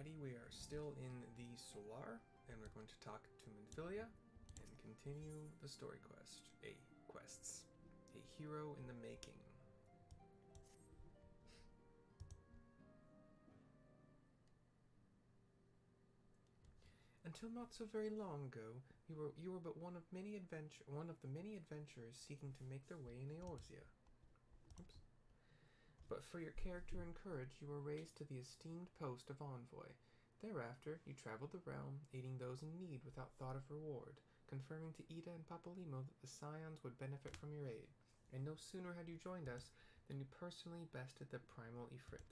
Alrighty, we are still in the Solar, and we're going to talk to Minfilia and continue the story quests. A hero in the making. Until not so very long ago, you were but one of the many adventurers seeking to make their way in Eorzea. Oops. But for your character and courage, you were raised to the esteemed post of envoy. Thereafter, you traveled the realm, aiding those in need without thought of reward, confirming to Ida and Papalymo that the Scions would benefit from your aid. And no sooner had you joined us than you personally bested the primal Ifrit.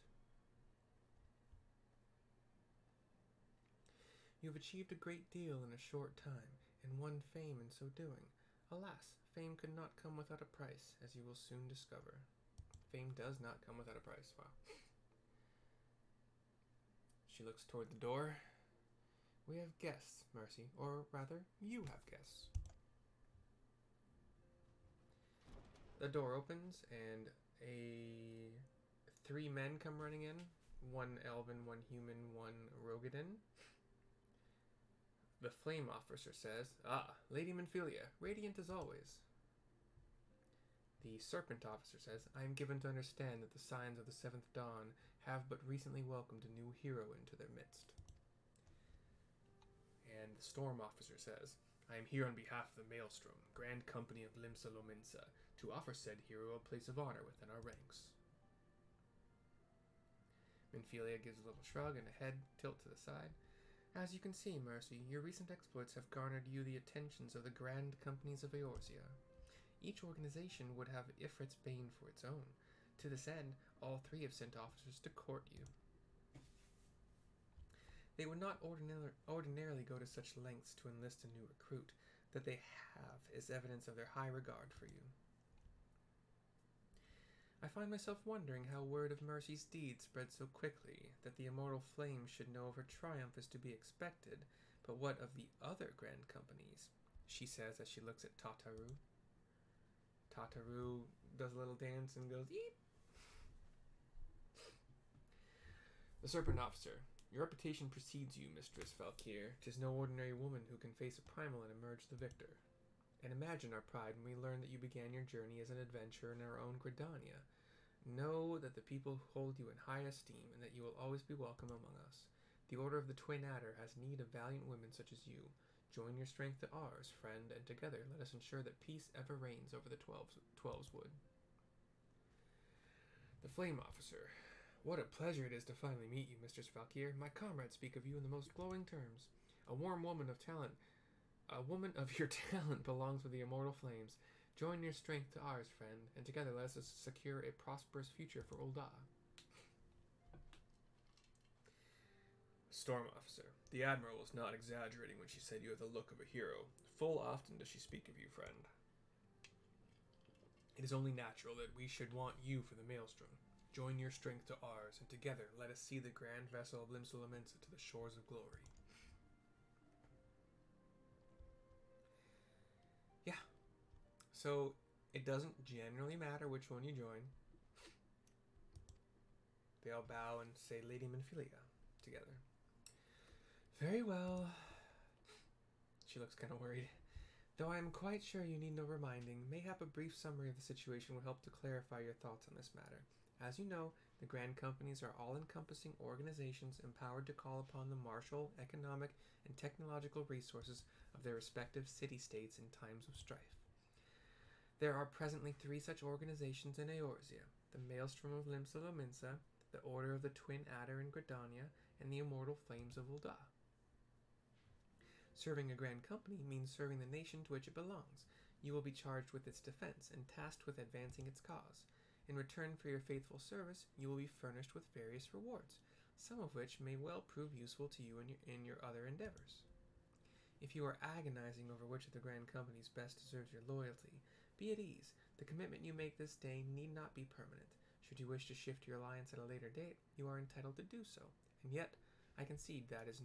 You have achieved a great deal in a short time, and won fame in so doing. Alas, fame could not come without a price, as you will soon discover. Fame does not come without a price. Wow. She looks toward the door. We have guests, Mercy. Or rather, you have guests. The door opens, and three men come running in. One elven, one human, one Rogadin. The flame officer says, "Ah, Lady Minfilia, radiant as always." The serpent officer says, "I am given to understand that the Scions of the Seventh Dawn have but recently welcomed a new hero into their midst." And the storm officer says, "I am here on behalf of the Maelstrom, Grand Company of Limsa Lominsa, to offer said hero a place of honor within our ranks." Minfilia gives a little shrug and a head tilt to the side. "As you can see, Mercy, your recent exploits have garnered you the attentions of the Grand Companies of Eorzea. Each organization would have Ifrit's bane for its own. To this end, all three have sent officers to court you. They would not ordinarily go to such lengths to enlist a new recruit. That they have is evidence of their high regard for you. I find myself wondering how word of Mercy's deed spread so quickly, that the immortal flame should know of her triumph is to be expected, but what of the other Grand Companies?" she says as she looks at Tataru. Tataru does a little dance and goes, "Eep." The serpent officer, "Your reputation precedes you, Mistress Valkyr. 'Tis no ordinary woman who can face a primal and emerge the victor. And imagine our pride when we learn that you began your journey as an adventurer in our own Gridania. Know that the people hold you in high esteem, and that you will always be welcome among us. The Order of the Twin Adder has need of valiant women such as you. Join your strength to ours, friend, and together let us ensure that peace ever reigns over the Twelves Wood." The flame officer, "What a pleasure it is to finally meet you, Mistress Valkyr. My comrades speak of you in the most glowing terms. A woman of your talent belongs with the immortal flames. Join your strength to ours, friend, and together let us secure a prosperous future for Ul'dah." Storm officer, "The Admiral was not exaggerating when she said you have the look of a hero. Full often does she speak of you, friend. It is only natural that we should want you for the Maelstrom. Join your strength to ours, and together let us see the grand vessel of Limsa Lominsa to the shores of glory." Yeah. So, it doesn't generally matter which one you join. They all bow and say Lady Minfilia together. "Very well." She looks kind of worried. "Though I am quite sure you need no reminding, mayhap a brief summary of the situation will help to clarify your thoughts on this matter. As you know, the Grand Companies are all-encompassing organizations empowered to call upon the martial, economic, and technological resources of their respective city-states in times of strife. There are presently three such organizations in Eorzea: the Maelstrom of Limsa Lominsa, the Order of the Twin Adder in Gridania, and the Immortal Flames of Ul'dah. Serving a Grand Company means serving the nation to which it belongs. You will be charged with its defense and tasked with advancing its cause. In return for your faithful service, you will be furnished with various rewards, some of which may well prove useful to you in your other endeavors. If you are agonizing over which of the Grand Companies best deserves your loyalty, be at ease. The commitment you make this day need not be permanent. Should you wish to shift your alliance at a later date, you are entitled to do so. And yet, I concede that is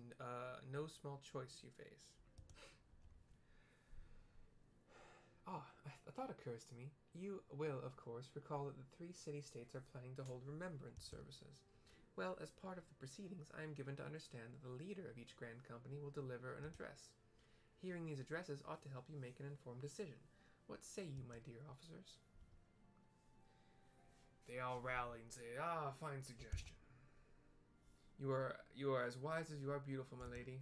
no small choice you face." A thought occurs to me. You will, of course, recall that the three city-states are planning to hold remembrance services. Well, as part of the proceedings, I am given to understand that the leader of each grand company will deliver an address. Hearing these addresses ought to help you make an informed decision. What say you, my dear officers? They all rally and say, "Ah, fine suggestion." You are as wise as you are beautiful, my lady.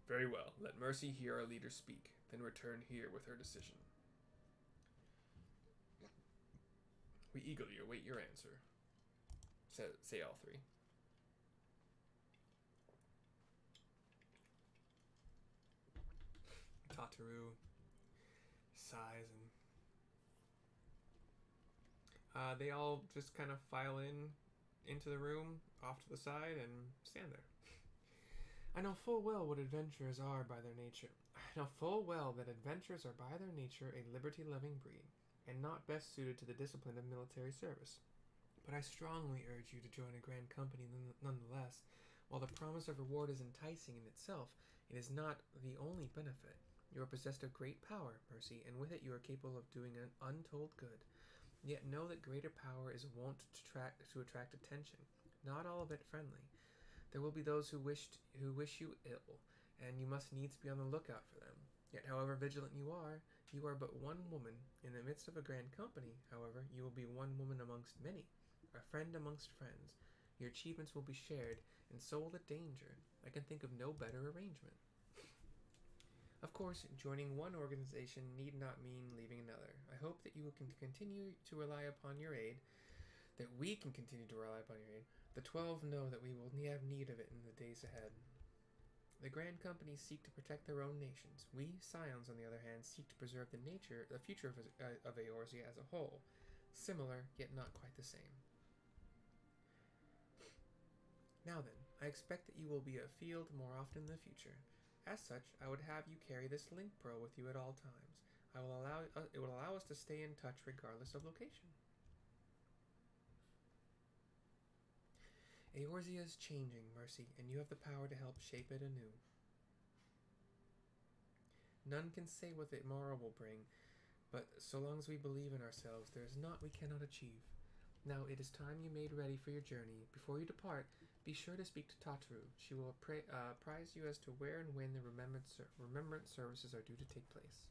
Very well. Let Mercy hear our leader speak, then return here with her decision. We eagerly await your answer. Say all three. Tataru sighs and they all just kind of file into the room off to the side and stand there. I know full well what adventurers are by their nature. I know full well that adventurers are by their nature a liberty-loving breed, and not best suited to the discipline of military service. But I strongly urge you to join a grand company nonetheless. While the promise of reward is enticing in itself, it is not the only benefit. You are possessed of great power, Mercy, and with it you are capable of doing an untold good. Yet know that greater power is wont to attract attention, not all of it friendly. There will be those who wish you ill, and you must needs be on the lookout for them. Yet, however vigilant you are but one woman. In the midst of a grand company, however, you will be one woman amongst many, a friend amongst friends. Your achievements will be shared, and so will the danger. I can think of no better arrangement. Of course, joining one organization need not mean leaving another. I hope that you can continue to rely upon your aid, that we can continue to rely upon your aid. The 12 know that we will have need of it in the days ahead. The grand companies seek to protect their own nations. We, Scions, on the other hand, seek to preserve the future of Eorzea as a whole. Similar, yet not quite the same. Now then, I expect that you will be afield more often in the future. As such, I would have you carry this link pearl with you at all times. It will allow us to stay in touch regardless of location. Eorzea is changing, Mercy, and you have the power to help shape it anew. None can say what the morrow will bring, but so long as we believe in ourselves, there is naught we cannot achieve. Now it is time you made ready for your journey. Before you depart, be sure to speak to Tataru. She will apprise you as to where and when the remembrance services are due to take place.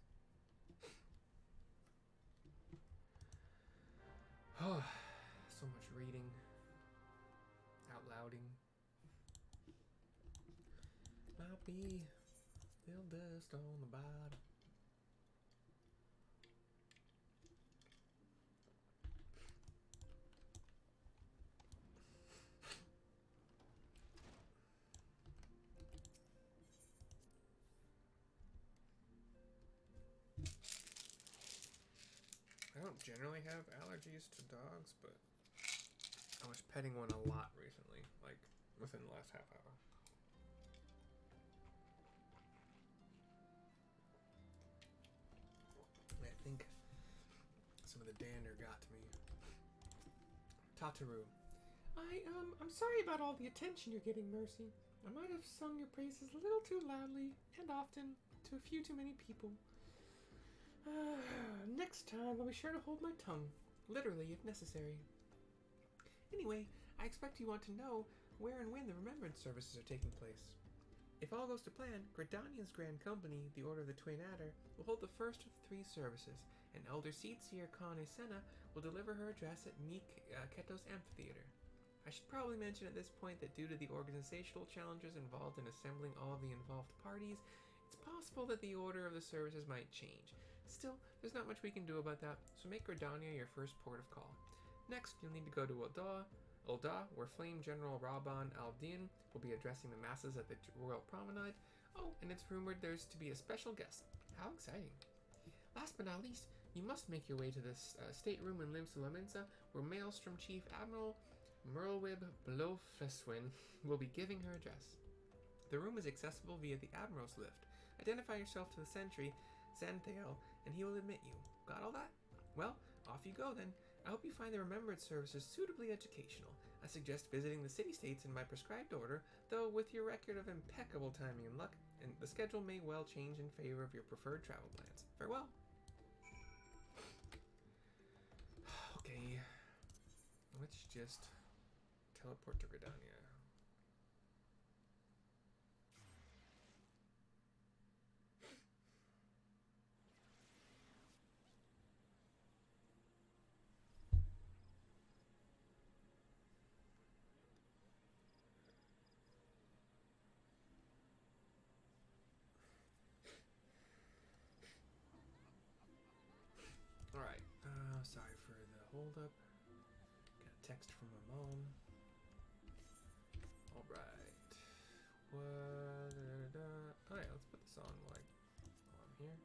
Oh, so much reading. Out louding. Might be still dust on the bottom. I don't generally have allergies to dogs, but I was petting one a lot recently, like within the last half hour. And I think some of the dander got to me. Tataru. I'm sorry about all the attention you're getting, Mercy. I might have sung your praises a little too loudly and often to a few too many people. Next time, I'll be sure to hold my tongue, literally if necessary. Anyway, I expect you want to know where and when the remembrance services are taking place. If all goes to plan, Gridania's Grand Company, the Order of the Twin Adder, will hold the first of 3 services, and Elder Seedseer Kane Senna will deliver her address at Keto's Amphitheater. I should probably mention at this point that due to the organizational challenges involved in assembling all of the involved parties, it's possible that the order of the services might change. Still, there's not much we can do about that, so make Gridania your first port of call. Next, you'll need to go to Ul'dah, where Flame General Rabban al-Din will be addressing the masses at the Royal Promenade. Oh, and it's rumored there's to be a special guest. How exciting. Last but not least, you must make your way to the stateroom in Limsa, where Maelstrom Chief Admiral Merlwib Blofeswin will be giving her address. The room is accessible via the Admiral's lift. Identify yourself to the sentry, Xanthael, and he will admit you. Got all that? Well, off you go then. I hope you find the remembrance services suitably educational. I suggest visiting the city-states in my prescribed order, though with your record of impeccable timing and luck, and the schedule may well change in favor of your preferred travel plans. Farewell. Okay, let's just teleport to Gridania. Alright, sorry for the hold up. Got a text from my mom. Alright. What? Oh yeah, let's put this on while I'm here.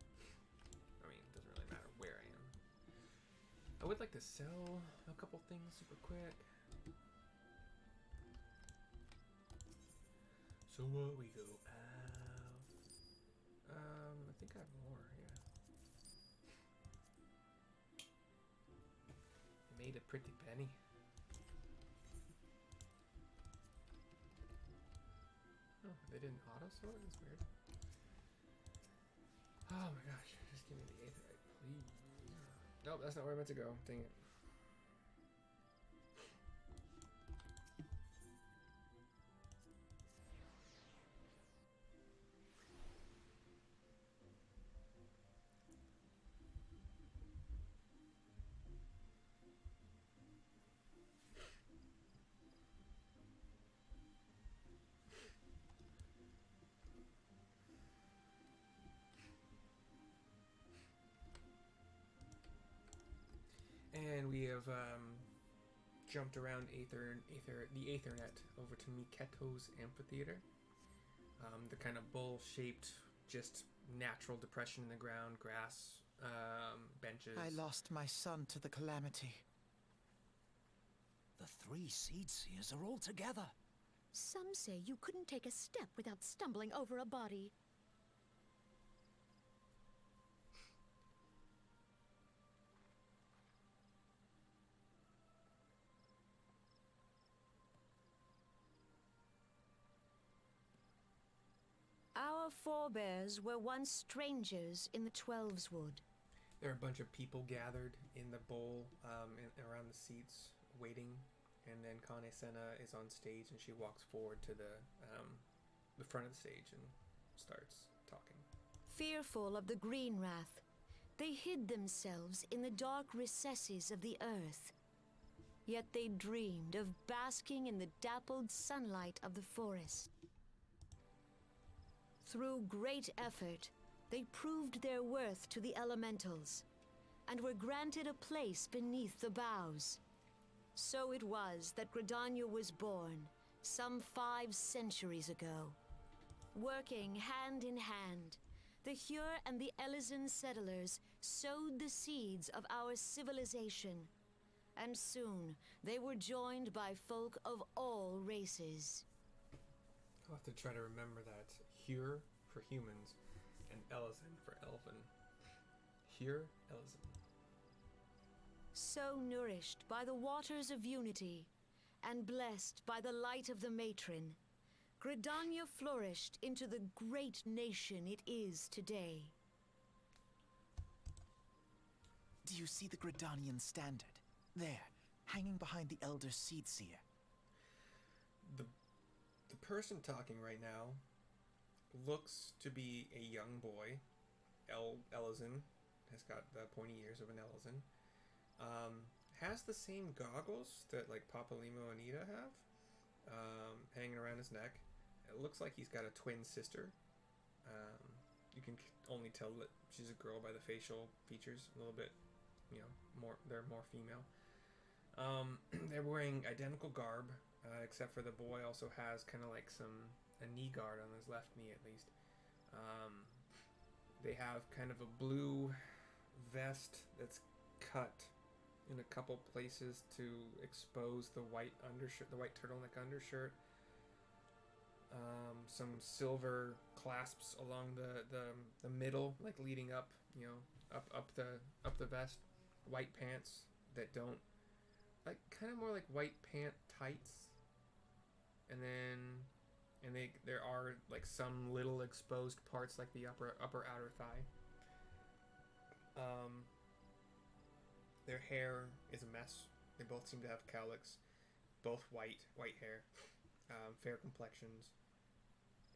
I mean, it doesn't really matter where I am. I would like to sell a couple things super quick. So what we go out. I think I have more, yeah. Made a pretty penny. Oh, they didn't auto sort? That's weird. Oh my gosh, just give me the aetherite, please. Nope, that's not where I meant to go. Dang it. And we have jumped around the Aethernet over to Miketo's amphitheater. The kind of bowl-shaped, just natural depression in the ground, grass, benches. I lost my son to the calamity. The 3 seed seers are all together. Some say you couldn't take a step without stumbling over a body. Our forebears were once strangers in the Twelves Wood. There are a bunch of people gathered in the bowl, around the seats, waiting. And then Kane Senna is on stage, and she walks forward to the front of the stage and starts talking. Fearful of the green wrath, they hid themselves in the dark recesses of the earth. Yet they dreamed of basking in the dappled sunlight of the forest. Through great effort, they proved their worth to the elementals, and were granted a place beneath the boughs. So it was that Gridania was born, some 5 centuries ago. Working hand in hand, the Hure and the Elysian settlers sowed the seeds of our civilization, and soon they were joined by folk of all races. I'll have to try to remember that. Hure for humans, and Elysian for elven. Hure, Elysian. So nourished by the waters of unity, and blessed by the light of the matron, Gridania flourished into the great nation it is today. Do you see the Gridanian standard? There, hanging behind the Elder Seed Seer. The person talking right now looks to be a young boy. Elysian has got the pointy ears of an Elysian. Has the same goggles that like Papa Limo and Ida have, hanging around his neck. It looks like he's got a twin sister. You can only tell that she's a girl by the facial features. A little bit, they're more female. They're wearing identical garb, except for the boy also has kind of like a knee guard on his left knee at least. They have kind of a blue vest that's cut in a couple places to expose the white undershirt, the white turtleneck undershirt. Some silver clasps along the middle, like leading up, up the vest. White pants that don't, like, kind of more like white pant tights. And there are like some little exposed parts, like the upper outer thigh. Their hair is a mess. They both seem to have cowlicks. both white hair, fair complexions,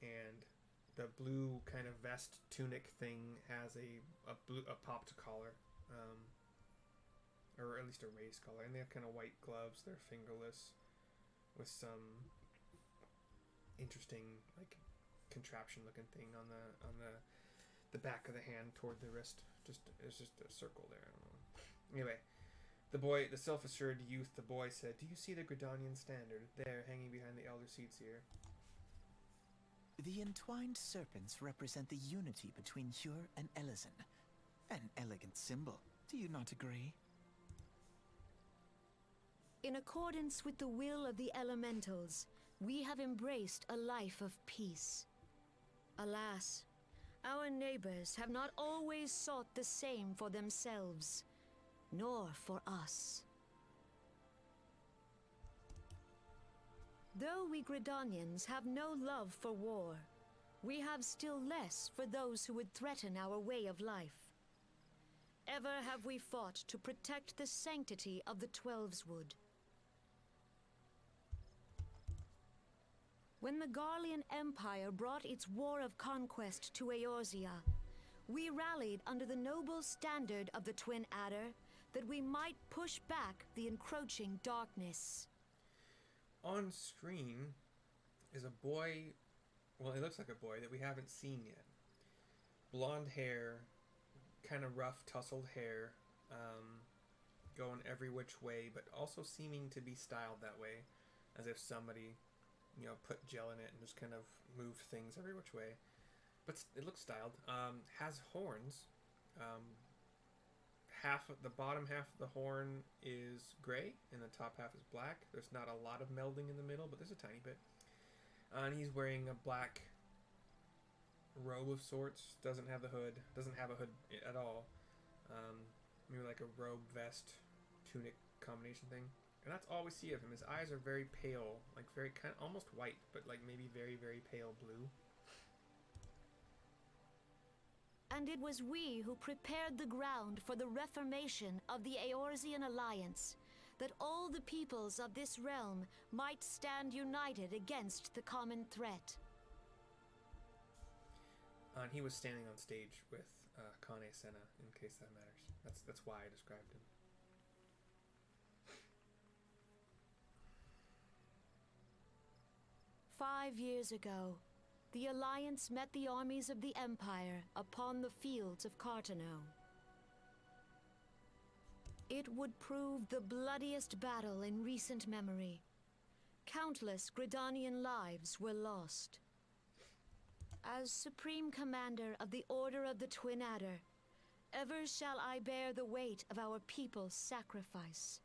and the blue kind of vest tunic thing has a popped collar, or at least a raised collar, and they have kind of white gloves. They're fingerless, with some interesting like contraption looking thing on the back of the hand toward the wrist. It's just a circle there. I don't know. Anyway, the self-assured youth, the boy said, "Do you see the Gridanian standard there, hanging behind the elder seats here?" The entwined serpents represent the unity between Hyur and Ellison. An elegant symbol. Do you not agree? In accordance with the will of the elementals, we have embraced a life of peace. Alas, our neighbors have not always sought the same for themselves, nor for us. Though we Gridanians have no love for war, we have still less for those who would threaten our way of life. Ever have we fought to protect the sanctity of the Twelveswood. When the Garlean Empire brought its war of conquest to Eorzea, we rallied under the noble standard of the Twin Adder that we might push back the encroaching darkness. On screen is a boy, well, he looks like a boy that we haven't seen yet. Blonde hair, kind of rough, tousled hair, going every which way, but also seeming to be styled that way, as if somebody, put gel in it and just kind of moved things every which way. But it looks styled. Has horns. The bottom half of the horn is gray and the top half is black. There's not a lot of melding in the middle, but there's a tiny bit. And he's wearing a black robe of sorts. Doesn't have a hood at all. Maybe like a robe, vest, tunic combination thing. And that's all we see of him. His eyes are very pale, like very kind of almost white, but like maybe very, very pale blue. And it was we who prepared the ground for the reformation of the Eorzean Alliance, that all the peoples of this realm might stand united against the common threat. And he was standing on stage with Kane Senna, in case that matters. That's why I described him. "5 years ago, the Alliance met the armies of the Empire upon the fields of Cartano. It would prove the bloodiest battle in recent memory. Countless Gridanian lives were lost. As Supreme Commander of the Order of the Twin Adder, ever shall I bear the weight of our people's sacrifice.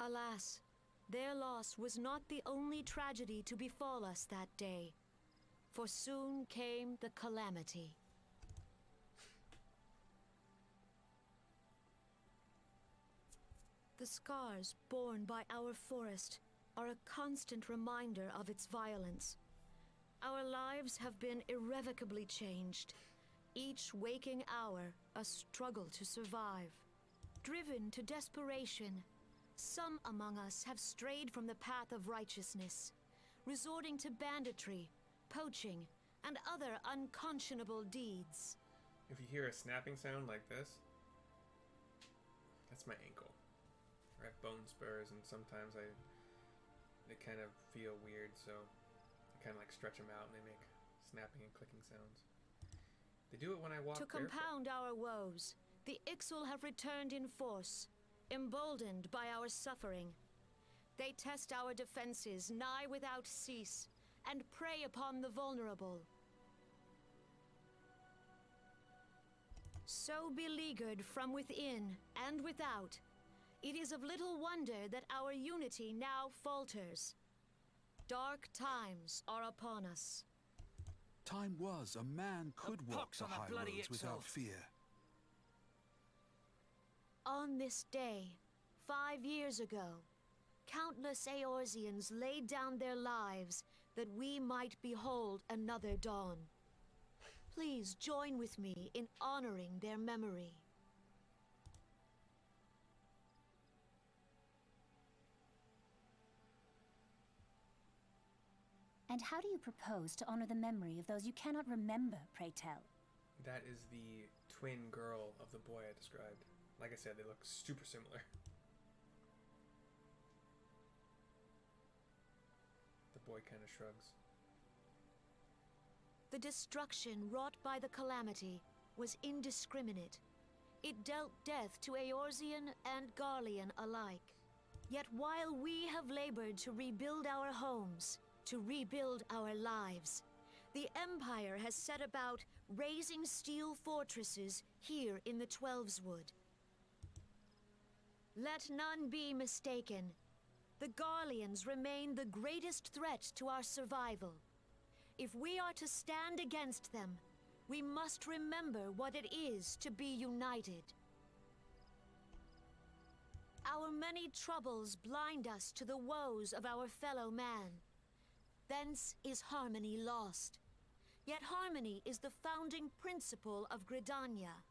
Alas, their loss was not the only tragedy to befall us that day, for soon came the calamity. The scars borne by our forest are a constant reminder of its violence. Our lives have been irrevocably changed, each waking hour a struggle to survive. Driven to desperation, some among us have strayed from the path of righteousness, resorting to banditry, poaching, and other unconscionable deeds. If you hear a snapping sound like this, that's my ankle. I have bone spurs, and sometimes they kind of feel weird, so I kind of like stretch them out, and they make snapping and clicking sounds. They do it when I walk To barefoot. compound our woes, the Ixal have returned in force, emboldened by our suffering. They test our defenses nigh without cease, and prey upon the vulnerable. So beleaguered from within and without, it is of little wonder that our unity now falters. Dark times are upon us. Time was a man could walk pox the on the high bloody roads without Ixal. fear. On this day, 5 years ago, countless Eorzeans laid down their lives that we might behold another dawn. Please join with me in honoring their memory. And how do you propose to honor the memory of those you cannot remember, pray tell? That is the twin girl of the boy I described. Like I said, they look super similar. The boy kind of shrugs. The destruction wrought by the calamity was indiscriminate. It dealt death to Eorzean and Garlean alike. Yet while we have labored to rebuild our homes, to rebuild our lives, the Empire has set about raising steel fortresses here in the Twelveswood. Let none be mistaken. The Garleans remain the greatest threat to our survival. If we are to stand against them, we must remember what it is to be united. Our many troubles blind us to the woes of our fellow man. Thence is harmony lost. Yet harmony is the founding principle of Gridania.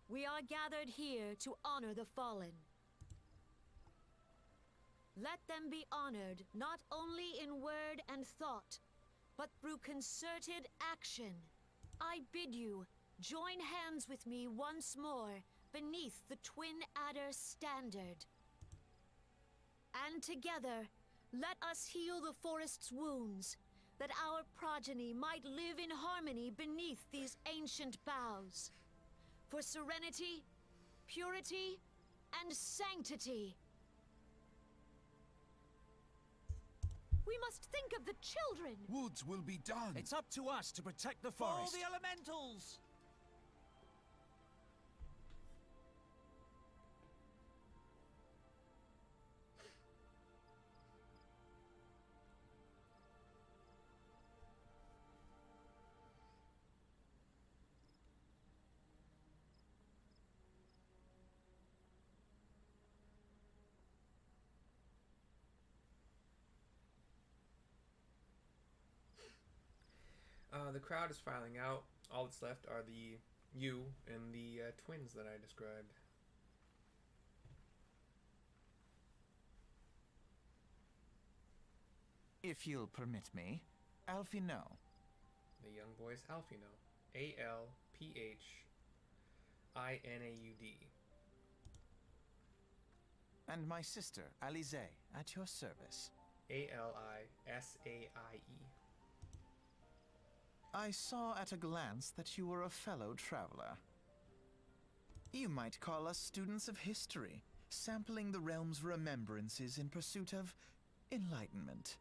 We are gathered here to honor the fallen. Let them be honored not only in word and thought, but through concerted action. I bid you, join hands with me once more beneath the Twin Adder standard. And together, let us heal the forest's wounds, that our progeny might live in harmony beneath these ancient boughs. For serenity, purity, and sanctity. We must think of the children! Woods will be done. It's up to us to protect the For forest. the elementals! The crowd is filing out. All that's left are you and the twins that I described. If you'll permit me, Alphino. The young boy's Alphino. A-L-P-H-I-N-A-U-D. And my sister, Alize, at your service. A-L-I-S-A-I-E. I saw at a glance that you were a fellow traveler. You might call us students of history, sampling the realm's remembrances in pursuit of enlightenment.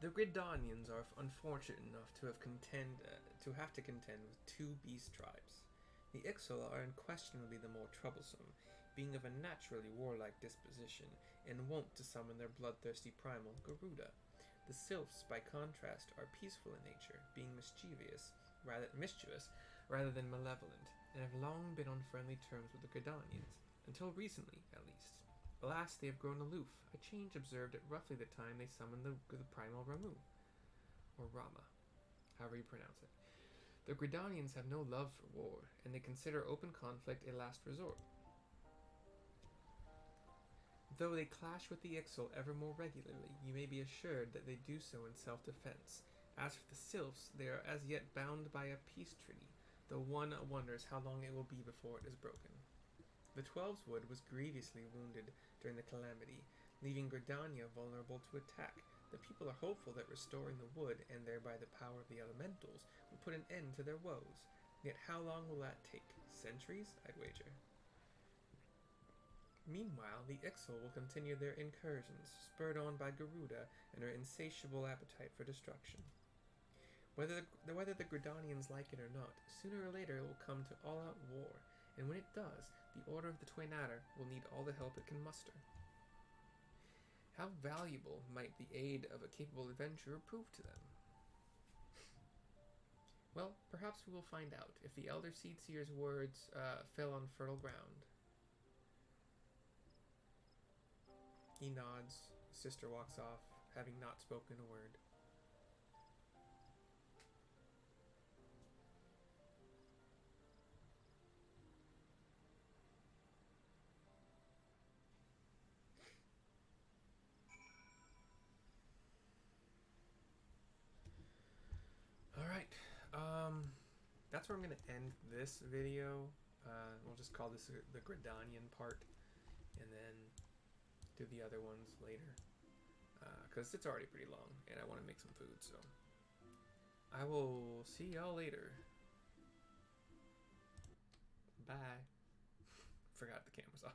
The Gridanians are unfortunate enough to have to contend with two beast tribes. The Ixal are unquestionably the more troublesome, being of a naturally warlike disposition, and wont to summon their bloodthirsty primal, Garuda. The Sylphs, by contrast, are peaceful in nature, being mischievous rather than malevolent, and have long been on friendly terms with the Gridanians, until recently, at least. Alas, they have grown aloof, a change observed at roughly the time they summoned the primal Ramu, or Rama, however you pronounce it. The Gridanians have no love for war, and they consider open conflict a last resort. Though they clash with the Ixal ever more regularly, you may be assured that they do so in self-defense. As for the Sylphs, they are as yet bound by a peace treaty, though one wonders how long it will be before it is broken. The Twelveswood was grievously wounded during the calamity, leaving Gridania vulnerable to attack. The people are hopeful that restoring the wood, and thereby the power of the elementals, will put an end to their woes. Yet how long will that take? Centuries, I'd wager. Meanwhile, the Ixal will continue their incursions, spurred on by Garuda and her insatiable appetite for destruction. Whether the Gridanians like it or not, sooner or later it will come to all-out war, and when it does, the Order of the Twin Adder will need all the help it can muster. How valuable might the aid of a capable adventurer prove to them? Well, perhaps we will find out, if the Elder Seedseer's words fell on fertile ground. He nods. His sister walks off, having not spoken a word. that's where I'm going to end this video. We'll just call this the Gridanian part, and then do the other ones later. Because it's already pretty long, and I want to make some food, so. I will see y'all later. Bye. Forgot the camera's off.